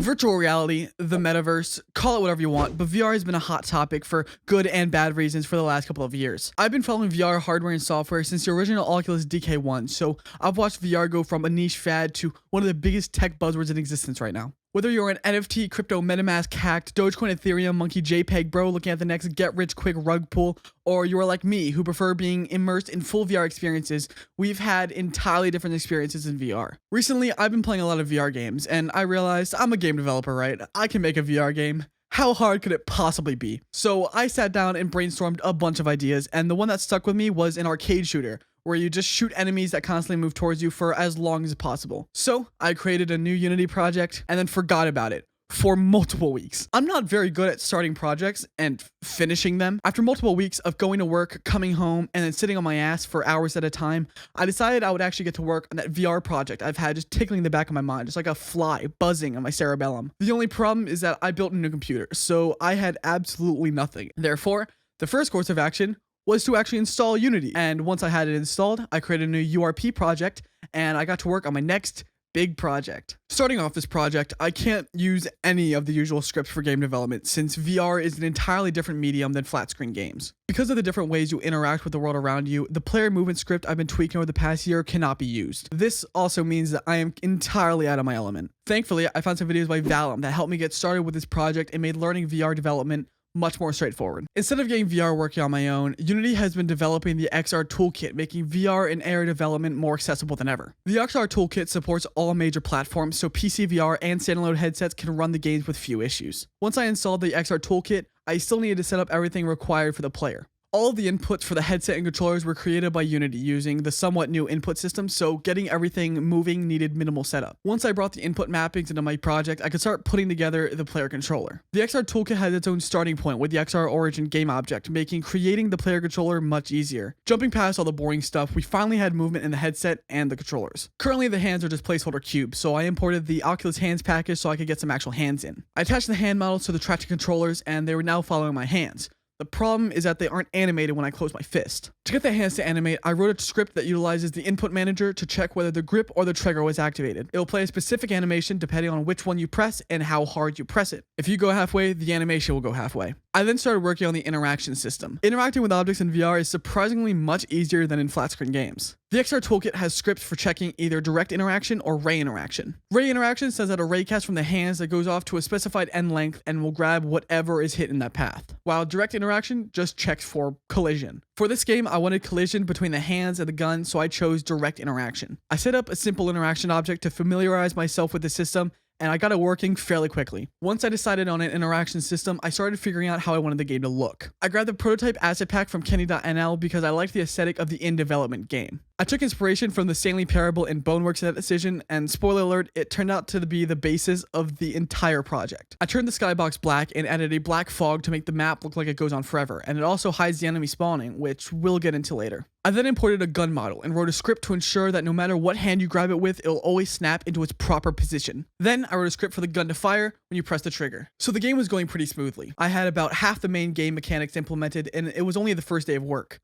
Virtual reality, the metaverse, call it whatever you want, but VR has been a hot topic for good and bad reasons for the last couple of years. I've been following VR hardware and software since the original Oculus DK1, so I've watched VR go from a niche fad to one of the biggest tech buzzwords in existence right now. Whether you're an NFT, crypto, MetaMask hacked, Dogecoin, Ethereum, monkey, JPEG bro looking at the next get-rich-quick rug pull, or you are like me who prefer being immersed in full VR experiences, we've had entirely different experiences in VR. Recently, I've been playing a lot of VR games, and I realized I'm a game developer, right? I can make a VR game. How hard could it possibly be? So I sat down and brainstormed a bunch of ideas, and the one that stuck with me was an arcade shooter, where you just shoot enemies that constantly move towards you for as long as possible. So I created a new Unity project and then forgot about it for multiple weeks. I'm not very good at starting projects and finishing them. After multiple weeks of going to work, coming home, and then sitting on my ass for hours at a time, I decided I would actually get to work on that VR project I've had just tickling the back of my mind, just like a fly buzzing on my cerebellum. The only problem is that I built a new computer, so I had absolutely nothing. Therefore, the first course of action was to actually install Unity. And once I had it installed, I created a new URP project, and I got to work on my next big project. Starting off this project, I can't use any of the usual scripts for game development since VR is an entirely different medium than flat screen games. Because of the different ways you interact with the world around you, the player movement script I've been tweaking over the past year cannot be used. This also means that I am entirely out of my element. Thankfully, I found some videos by Valum that helped me get started with this project and made learning VR development much more straightforward. Instead of getting VR working on my own, Unity has been developing the XR toolkit, making VR and AR development more accessible than ever. The XR toolkit supports all major platforms, so PC VR and standalone headsets can run the games with few issues. Once I installed the XR toolkit, I still needed to set up everything required for the player. All of the inputs for the headset and controllers were created by Unity using the somewhat new input system, so getting everything moving needed minimal setup. Once I brought the input mappings into my project, I could start putting together the player controller. The XR toolkit has its own starting point with the XR Origin game object, making creating the player controller much easier. Jumping past all the boring stuff, we finally had movement in the headset and the controllers. Currently, the hands are just placeholder cubes, so I imported the Oculus hands package so I could get some actual hands in. I attached the hand models to the traction controllers, and they were now following my hands. The problem is that they aren't animated when I close my fist. To get the hands to animate, I wrote a script that utilizes the input manager to check whether the grip or the trigger was activated. It will play a specific animation depending on which one you press and how hard you press it. If you go halfway, the animation will go halfway. I then started working on the interaction system. Interacting with objects in VR is surprisingly much easier than in flat screen games. The XR toolkit has scripts for checking either direct interaction or ray interaction. Ray interaction says that a ray cast from the hands that goes off to a specified end length and will grab whatever is hit in that path, while direct interaction just checks for collision. For this game, I wanted collision between the hands and the gun, so I chose direct interaction. I set up a simple interaction object to familiarize myself with the system, and I got it working fairly quickly. Once I decided on an interaction system, I started figuring out how I wanted the game to look. I grabbed the prototype asset pack from Kenny.nl because I liked the aesthetic of the in-development game. I took inspiration from the Stanley Parable and Boneworks in that decision, and spoiler alert, it turned out to be the basis of the entire project. I turned the skybox black and added a black fog to make the map look like it goes on forever, and it also hides the enemy spawning, which we'll get into later. I then imported a gun model and wrote a script to ensure that no matter what hand you grab it with, it'll always snap into its proper position. Then I wrote a script for the gun to fire when you press the trigger. So the game was going pretty smoothly. I had about half the main game mechanics implemented, and it was only the first day of work.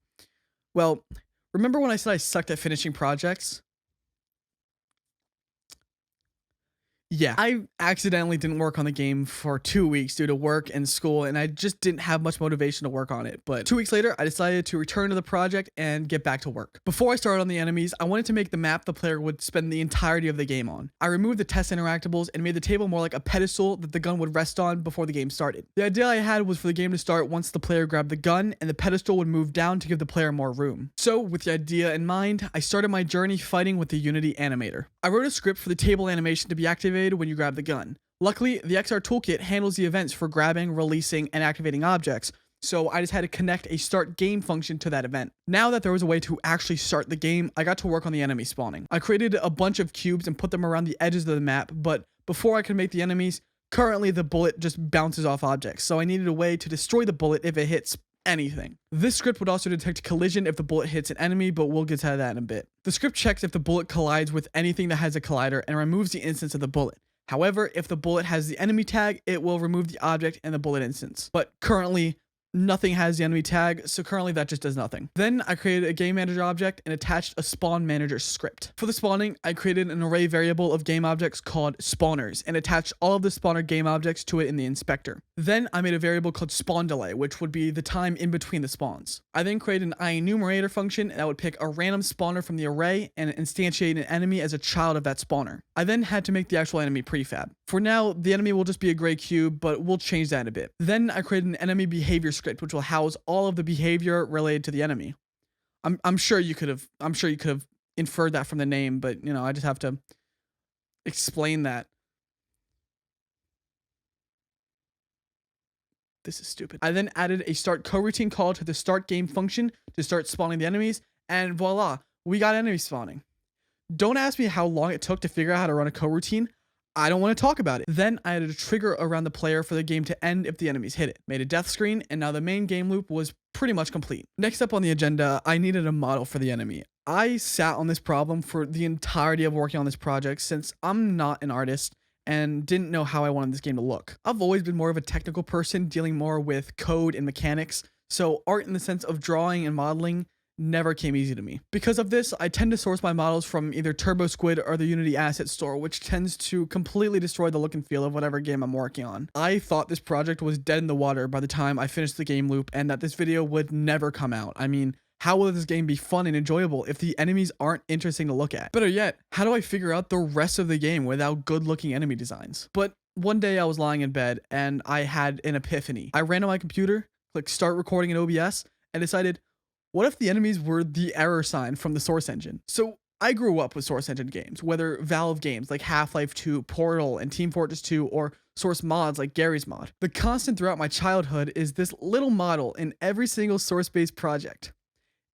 Well, remember when I said I sucked at finishing projects? Yeah, I accidentally didn't work on the game for 2 weeks due to work and school, and I just didn't have much motivation to work on it. But 2 weeks later, I decided to return to the project and get back to work. Before I started on the enemies, I wanted to make the map the player would spend the entirety of the game on. I removed the test interactables and made the table more like a pedestal that the gun would rest on before the game started. The idea I had was for the game to start once the player grabbed the gun, and the pedestal would move down to give the player more room. So, with the idea in mind, I started my journey fighting with the Unity animator. I wrote a script for the table animation to be activated when you grab the gun. Luckily, the XR toolkit handles the events for grabbing, releasing, and activating objects, so I just had to connect a start game function to that event. Now that there was a way to actually start the game, I got to work on the enemy spawning. I created a bunch of cubes and put them around the edges of the map, but before I could make the enemies, currently the bullet just bounces off objects, so I needed a way to destroy the bullet if it hits anything. This script would also detect collision if the bullet hits an enemy, but we'll get to that in a bit. The script checks if the bullet collides with anything that has a collider and removes the instance of the bullet. However, if the bullet has the enemy tag, it will remove the object and the bullet instance. But currently, nothing has the enemy tag, so currently that just does nothing. Then I created a game manager object and attached a spawn manager script. For the spawning, I created an array variable of game objects called spawners and attached all of the spawner game objects to it in the inspector. Then I made a variable called spawn delay, which would be the time in between the spawns. I then created an IEnumerator function that would pick a random spawner from the array and instantiate an enemy as a child of that spawner. I then had to make the actual enemy prefab. For now, the enemy will just be a gray cube, but we'll change that in a bit. Then I created an enemy behavior script, which will house all of the behavior related to the enemy. I'm sure you could have inferred that from the name, but you know, I just have to explain that. This is stupid. I then added a start coroutine call to the start game function to start spawning the enemies, and voila, we got enemy spawning. Don't ask me how long it took to figure out how to run a coroutine. I don't want to talk about it. Then I added a trigger around the player for the game to end if the enemies hit it. Made a death screen, and now the main game loop was pretty much complete. Next up on the agenda, I needed a model for the enemy. I sat on this problem for the entirety of working on this project since I'm not an artist and didn't know how I wanted this game to look. I've always been more of a technical person, dealing more with code and mechanics, so art in the sense of drawing and modeling never came easy to me. Because of this, I tend to source my models from either Turbo Squid or the Unity Asset Store, which tends to completely destroy the look and feel of whatever game I'm working on. I thought this project was dead in the water by the time I finished the game loop and that this video would never come out. I mean, how will this game be fun and enjoyable if the enemies aren't interesting to look at? Better yet, how do I figure out the rest of the game without good looking enemy designs? But one day I was lying in bed and I had an epiphany. I ran on my computer, clicked start recording in OBS, and decided, what if the enemies were the error sign from the source engine? So I grew up with source engine games, whether Valve games like Half-Life 2, Portal, and Team Fortress 2, or source mods like Gary's Mod. The constant throughout my childhood is this little model in every single source-based project.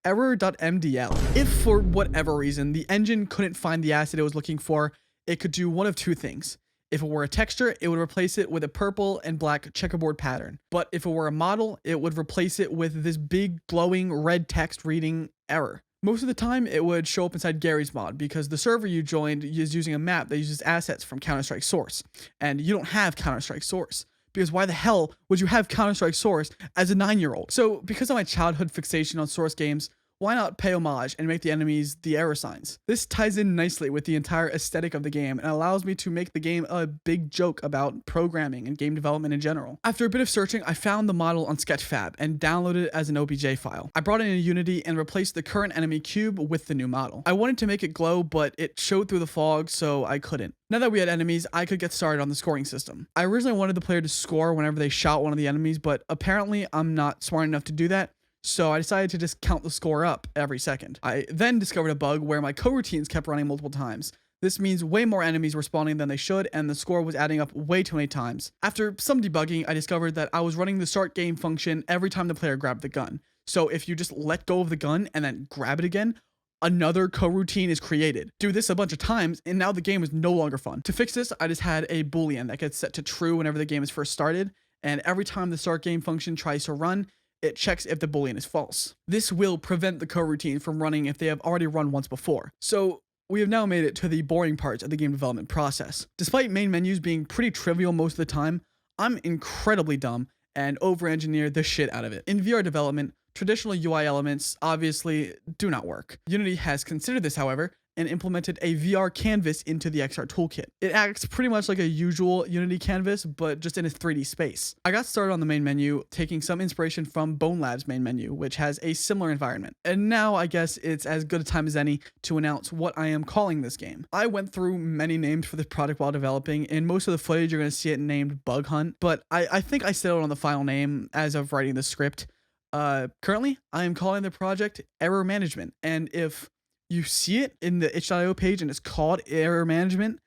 Error.mdl. If for whatever reason the engine couldn't find the asset it was looking for, it could do one of two things. If it were a texture, it would replace it with a purple and black checkerboard pattern. But if it were a model, it would replace it with this big glowing red text reading error. Most of the time, it would show up inside Gary's Mod because the server you joined is using a map that uses assets from Counter-Strike Source. And you don't have Counter-Strike Source. Because why the hell would you have Counter-Strike Source as a 9-year-old? So because of my childhood fixation on Source games, why not pay homage and make the enemies the error signs? This ties in nicely with the entire aesthetic of the game and allows me to make the game a big joke about programming and game development in general. After a bit of searching, I found the model on Sketchfab and downloaded it as an OBJ file. I brought it into Unity and replaced the current enemy cube with the new model. I wanted to make it glow, but it showed through the fog, so I couldn't. Now that we had enemies, I could get started on the scoring system. I originally wanted the player to score whenever they shot one of the enemies, but apparently I'm not smart enough to do that. So I decided to just count the score up every second. I then discovered a bug where my coroutines kept running multiple times. This means way more enemies were spawning than they should, and the score was adding up way too many times. After some debugging, I discovered that I was running the start game function every time the player grabbed the gun. So if you just let go of the gun and then grab it again, another coroutine is created. Do this a bunch of times, and now the game is no longer fun. To fix this, I just had a boolean that gets set to true whenever the game is first started, and every time the start game function tries to run, it checks if the boolean is false. This will prevent the coroutine from running if they have already run once before. So we have now made it to the boring parts of the game development process. Despite main menus being pretty trivial most of the time, I'm incredibly dumb and over-engineer the shit out of it. In VR development, traditional UI elements obviously do not work. Unity has considered this, however, and implemented a VR canvas into the XR toolkit. It acts pretty much like a usual Unity canvas, but just in a 3D space. I got started on the main menu, taking some inspiration from Bonelab's main menu, which has a similar environment. And now I guess it's as good a time as any to announce what I am calling this game. I went through many names for this project while developing. In most of the footage, you're going to see it named Bug Hunt, but I think I settled on the final name as of writing the script. Currently, I am calling the project Error Management, and if you see it in the itch.io page and it's called Error Management,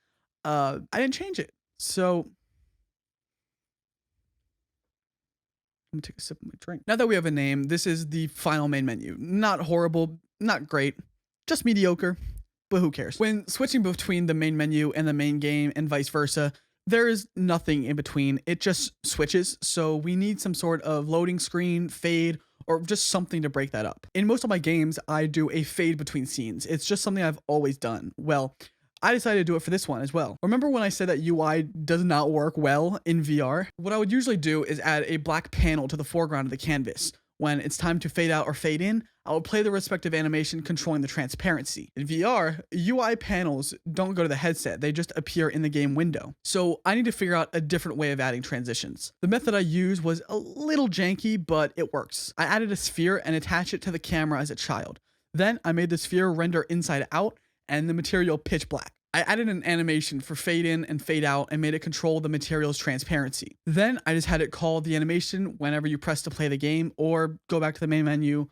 I didn't change it. So let me take a sip of my drink. Now that we have a name, this is the final main menu. Not horrible, not great, just mediocre, but who cares? When switching between the main menu and the main game and vice versa, there is nothing in between. It just switches. So we need some sort of loading screen, fade, or just something to break that up. In most of my games, I do a fade between scenes. It's just something I've always done. Well, I decided to do it for this one as well. Remember when I said that UI does not work well in VR? What I would usually do is add a black panel to the foreground of the canvas. When it's time to fade out or fade in, I will play the respective animation controlling the transparency. In VR, UI panels don't go to the headset, they just appear in the game window. So I need to figure out a different way of adding transitions. The method I used was a little janky, but it works. I added a sphere and attached it to the camera as a child. Then I made the sphere render inside out and the material pitch black. I added an animation for fade in and fade out and made it control the material's transparency. Then I just had it call the animation whenever you press to play the game, or go back to the main menu,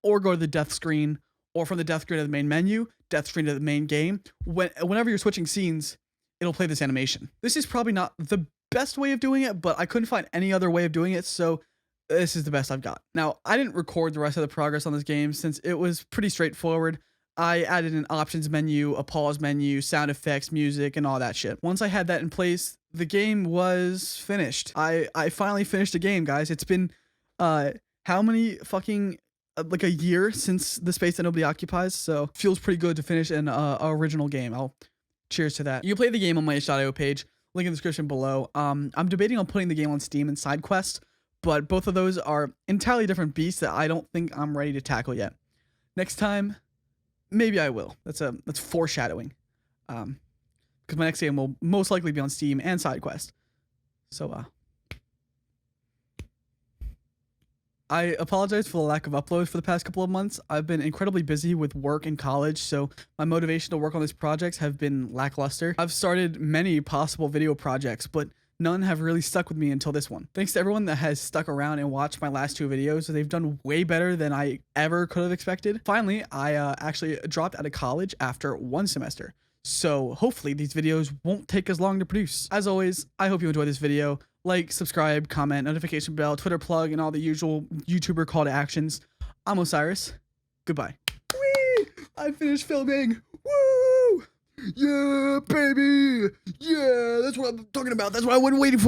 or go to the death screen, or from the death screen to the main menu, death screen to the main game. Whenever you're switching scenes, it'll play this animation. This is probably not the best way of doing it, but I couldn't find any other way of doing it, so this is the best I've got. Now, I didn't record the rest of the progress on this game since it was pretty straightforward. I added an options menu, a pause menu, sound effects, music, and all that shit. Once I had that in place, the game was finished. I finally finished the game, guys. It's been, how many fucking, like a year since The Space That Nobody Occupies, so feels pretty good to finish an original game. Cheers to that. You can play the game on my itch.io page, link in the description below. I'm debating on putting the game on Steam and side quests, but both of those are entirely different beasts that I don't think I'm ready to tackle yet. Next time, maybe I will. That's foreshadowing. Because my next game will most likely be on Steam and side quest. So I apologize for the lack of uploads for the past couple of months. I've been incredibly busy with work and college, so my motivation to work on these projects have been lackluster. I've started many possible video projects, but none have really stuck with me until this one. Thanks to everyone that has stuck around and watched my last 2 videos. They've done way better than I ever could have expected. Finally, I actually dropped out of college after 1 semester. So hopefully these videos won't take as long to produce. As always, I hope you enjoyed this video. Like, subscribe, comment, notification bell, Twitter plug, and all the usual YouTuber call to actions. I'm Osiris. Goodbye. Whee! I finished filming. Woo! Yeah, baby! Yeah, that's what I'm talking about. That's what I've been waiting for.